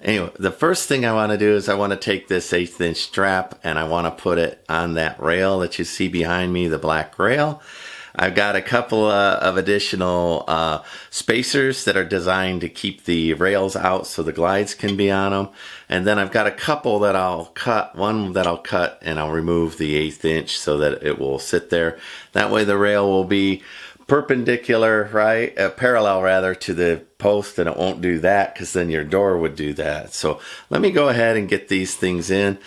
Anyway, the first thing I want to do is I want to take this 1/8 inch strap and I want to put it on that rail that you see behind me, the black rail. I've got a couple of additional spacers that are designed to keep the rails out so the glides can be on them. And then I've got a couple that I'll cut, one that I'll cut and I'll remove the 1/8 inch so that it will sit there. That way the rail will be perpendicular, right? Parallel rather to the post, and it won't do that because then your door would do that. So let me go ahead and get these things in.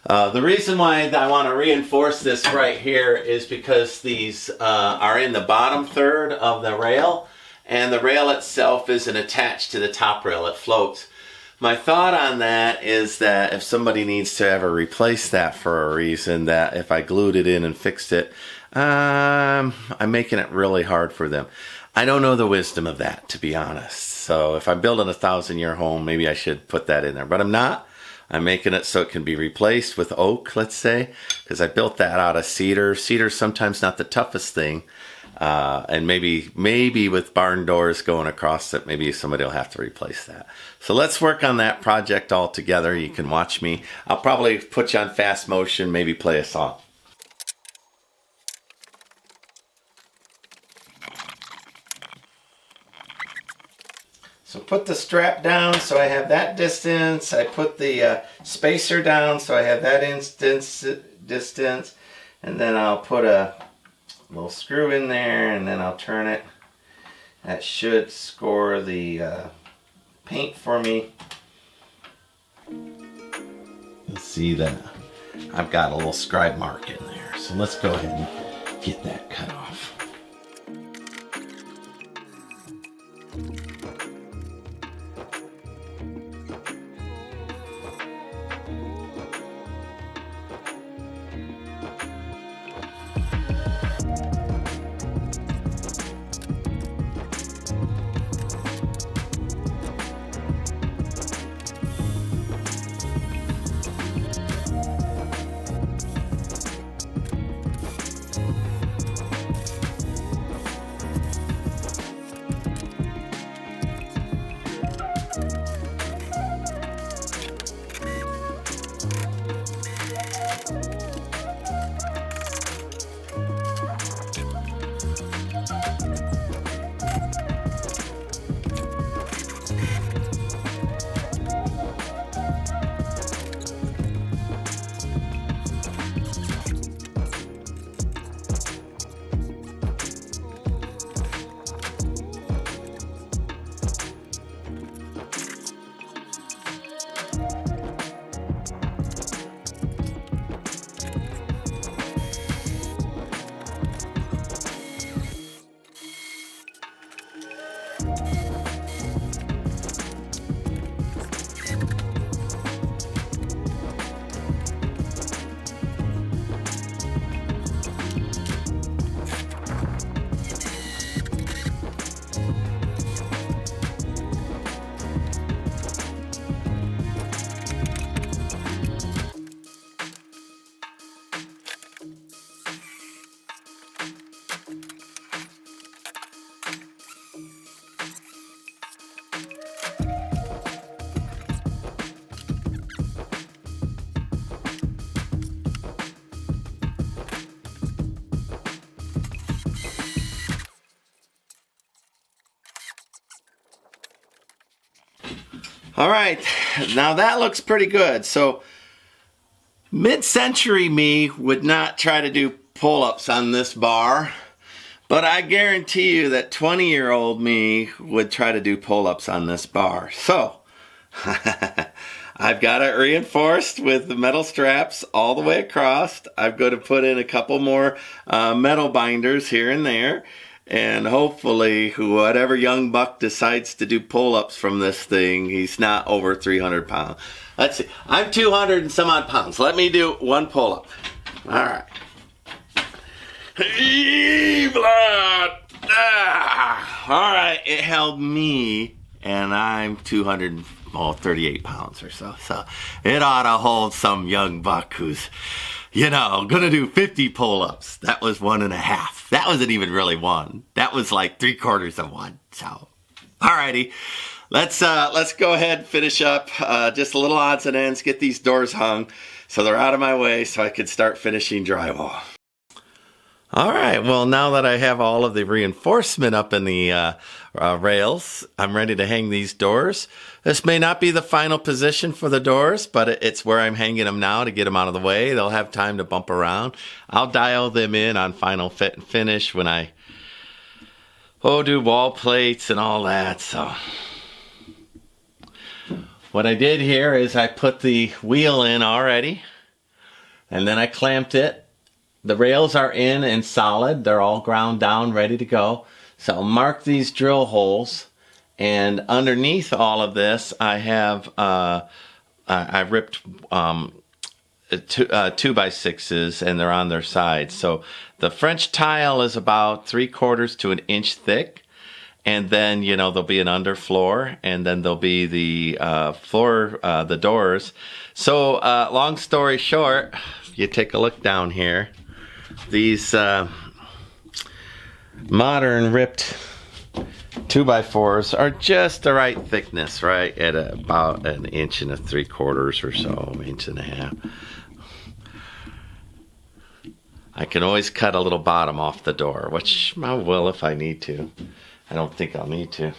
The reason why I want to reinforce this right here is because these are in the bottom third of the rail, and the rail itself isn't attached to the top rail, it floats. My thought on that is that if somebody needs to ever replace that for a reason, that if I glued it in and fixed it, I'm making it really hard for them. I don't know the wisdom of that, to be honest. So if I'm building a 1,000-year home, maybe I should put that in there, but I'm not. I'm making it so it can be replaced with oak, let's say, because I built that out of cedar. Cedar's sometimes not the toughest thing, and maybe with barn doors going across it, maybe somebody will have to replace that. So let's work on that project all together. You can watch me. I'll probably put you on fast motion, maybe play a song. So put the strap down so I have that distance. I put the spacer down so I have that distance. And then I'll put a little screw in there and then I'll turn it. That should score the paint for me. You'll see that I've got a little scribe mark in there. So let's go ahead and get that cut off. All right, now that looks pretty good. So mid-century me would not try to do pull-ups on this bar, but I guarantee you that 20-year-old me would try to do pull-ups on this bar. So I've got it reinforced with the metal straps all the way across. I'm going to put in a couple more metal binders here and there. And hopefully, whatever young buck decides to do pull-ups from this thing, he's not over 300 pounds. Let's see. I'm 200 and some odd pounds. Let me do one pull-up. All right. All right. It held me, and I'm 238 pounds or so. So it ought to hold some young buck who's, gonna do 50 pull-ups. That was 1.5. That wasn't even really one. That was like 3/4 of one. So, alrighty. Let's go ahead and finish up just a little odds and ends, get these doors hung so they're out of my way so I can start finishing drywall. All right, well, now that I have all of the reinforcement up in the rails, I'm ready to hang these doors. This may not be the final position for the doors, but it's where I'm hanging them now to get them out of the way. They'll have time to bump around. I'll dial them in on final fit and finish when I do wall plates and all that. So what I did here is I put the wheel in already, and then I clamped it. The rails are in and solid. They're all ground down, ready to go. So I'll mark these drill holes, and underneath all of this, I have I ripped 2x6s, and they're on their sides. So the French tile is about 3/4 to an inch thick, and then there'll be an underfloor, and then there'll be the floor, the doors. So long story short, if you take a look down here. These modern ripped 2x4s are just the right thickness, right? At about 1 3/4 or so, 1.5 inches. I can always cut a little bottom off the door, which I will if I need to. I don't think I'll need to.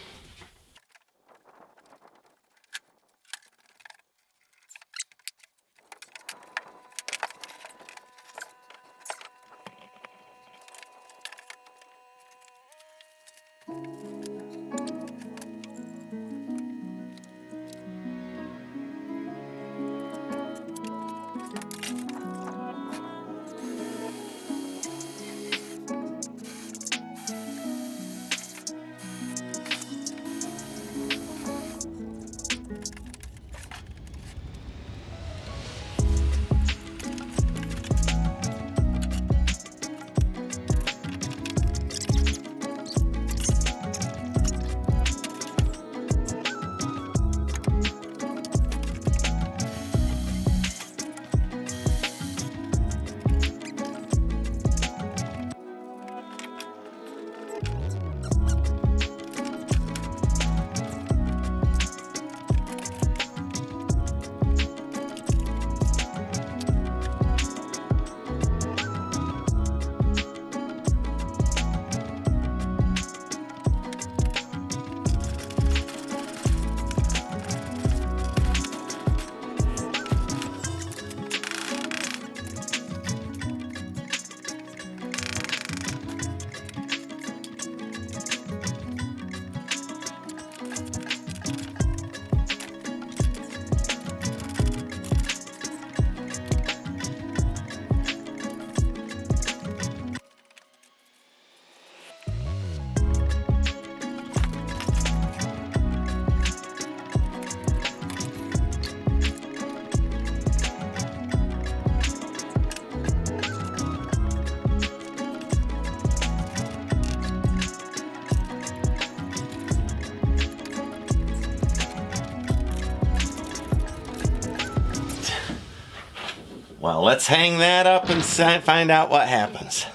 Well, let's hang that up and find out what happens.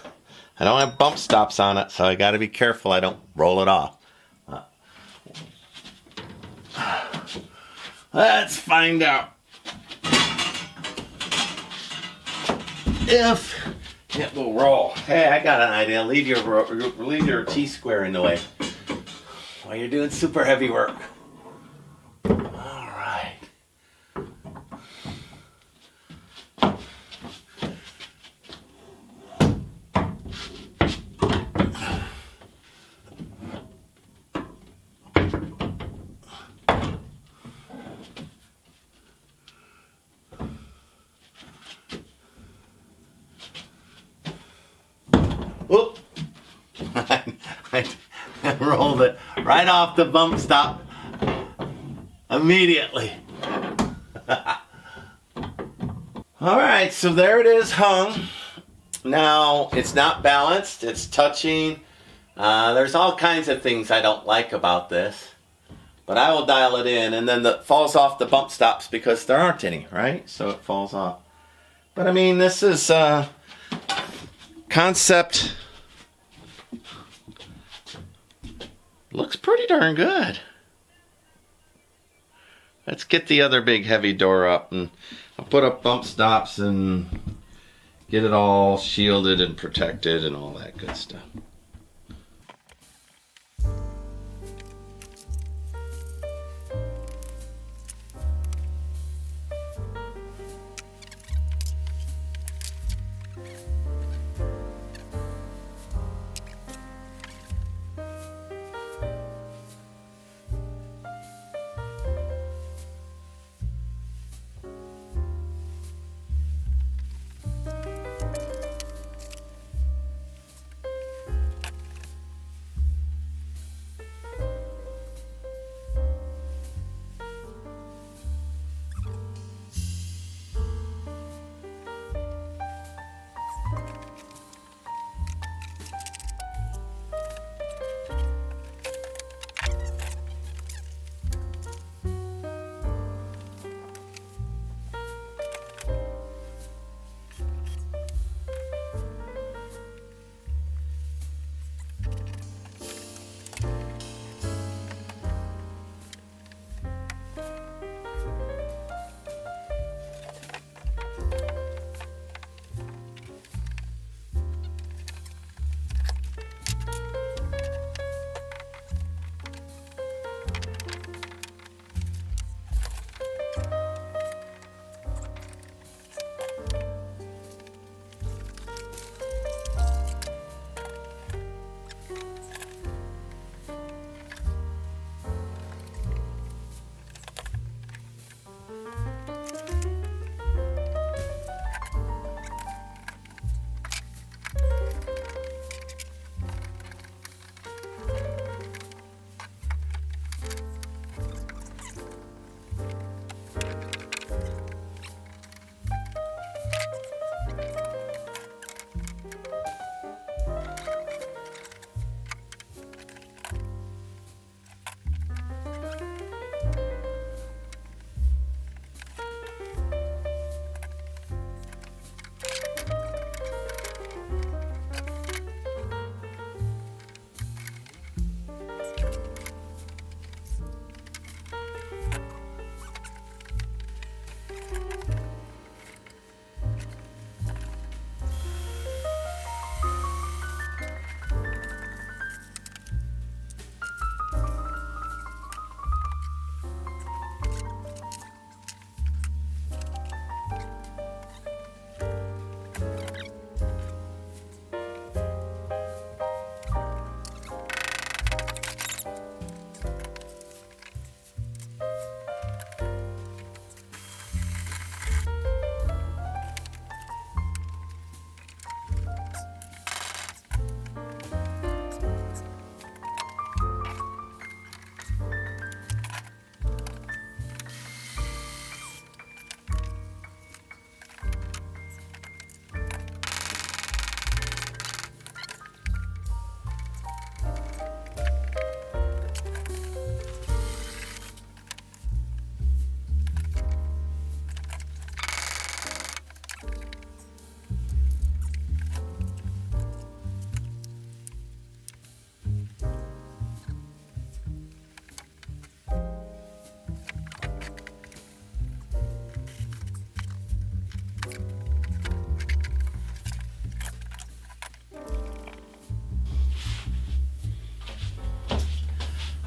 I don't have bump stops on it, so I got to be careful I don't roll it off. Let's find out if it will roll. Hey, I got an idea. Leave your T-square in the way while you're doing super heavy work. Whoop! I rolled it right off the bump stop immediately. Alright, so there it is hung. Now, it's not balanced, it's touching. There's all kinds of things I don't like about this. But I will dial it in, and then it falls off the bump stops because there aren't any, right? So it falls off. But I mean, this is concept. Looks pretty darn good. let's get the other big heavy door up, and I'll put up bump stops and get it all shielded and protected and all that good stuff.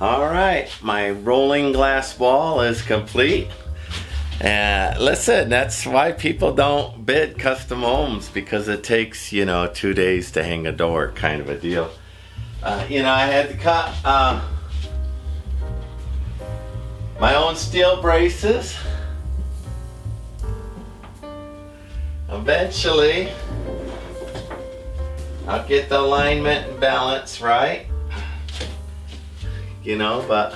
All right, my rolling glass wall is complete. Listen, that's why people don't bid custom homes, because it takes, 2 days to hang a door, kind of a deal. I had to cut my own steel braces. Eventually, I'll get the alignment and balance right. But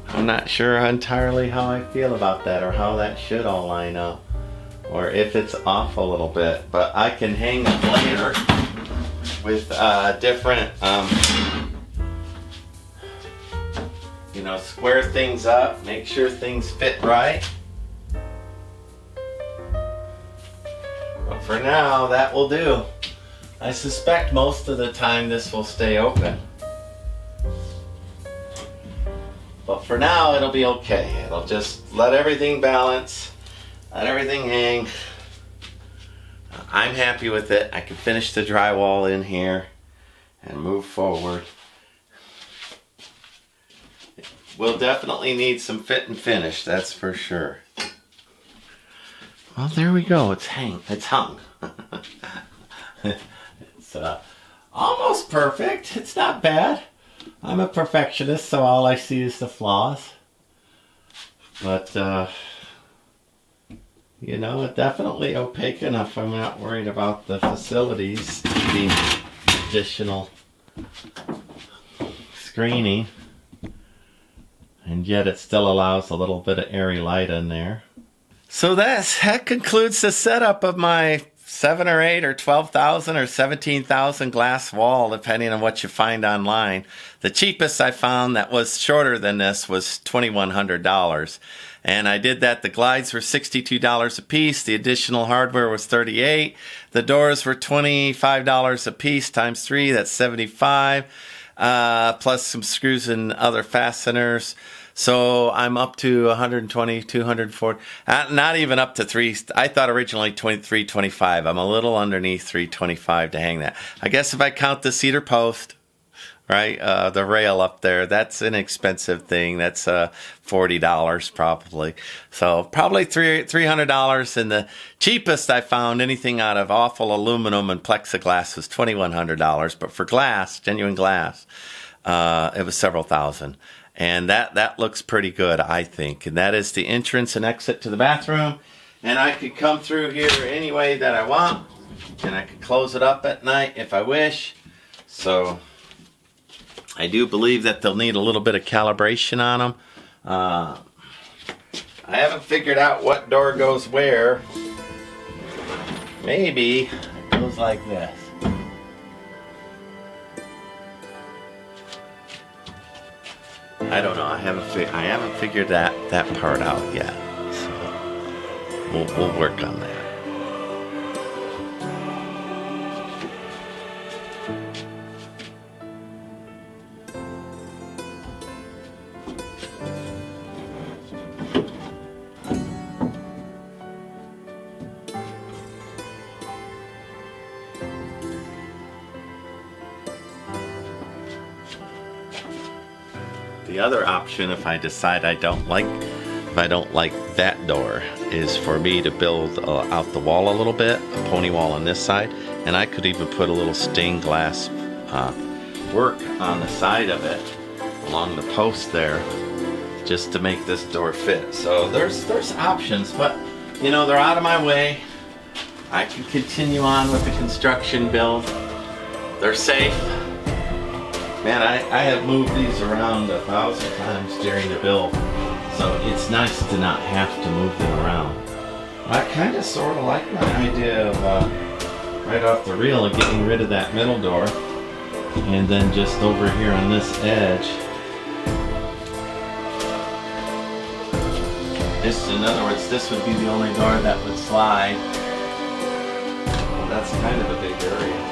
I'm not sure entirely how I feel about that, or how that should all line up, or if it's off a little bit. But I can hang it later with different, square things up, make sure things fit right. But for now, that will do. I suspect most of the time this will stay open. But for now, it'll be okay. It'll just let everything balance, let everything hang. I'm happy with it. I can finish the drywall in here and move forward. We'll definitely need some fit and finish, that's for sure. Well, there we go. It's hung. It's almost perfect. It's not bad. I'm a perfectionist, so all I see is the flaws. But, you know, it's definitely opaque enough. I'm not worried about the facilities needing additional screening. And yet it still allows a little bit of airy light in there. So that concludes the setup of my 7 or 8 or 12,000 or 17,000 glass wall, depending on what you find online. The cheapest I found that was shorter than this was $2,100. And I did that. The glides were $62 a piece. The additional hardware was $38. The doors were $25 a piece times 3. That's $75. Plus some screws and other fasteners. So I'm up to 120, 240, not even up to 3. I thought originally 325. I'm a little underneath 325 to hang that. I guess if I count the cedar post, right, the rail up there, that's an expensive thing. That's $40 probably. So probably $300. And the cheapest I found anything out of awful aluminum and plexiglass was $2,100. But for glass, genuine glass, it was several thousand. And that looks pretty good, I think. And that is the entrance and exit to the bathroom. And I could come through here any way that I want. And I could close it up at night if I wish. So I do believe that they'll need a little bit of calibration on them. I haven't figured out what door goes where. Maybe it goes like this. I don't know. I haven't figured that part out yet. So we'll work on that. The other option, if I decide I don't like that door, is for me to build out the wall a little bit, a pony wall on this side, and I could even put a little stained glass work on the side of it, along the post there, just to make this door fit. So there's options, but you know, they're out of my way. I can continue on with the construction build. They're safe. Man, I have moved these around 1,000 times during the build, so it's nice to not have to move them around. I kind of sort of like my idea of right off the reel of getting rid of that middle door, and then just over here on this edge. In other words, this would be the only door that would slide. Well, that's kind of a big area.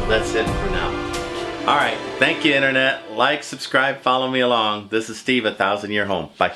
That's it for now. Alright, thank you, Internet. Like, subscribe, follow me along. This is Steve at 1000 Year Home. Bye.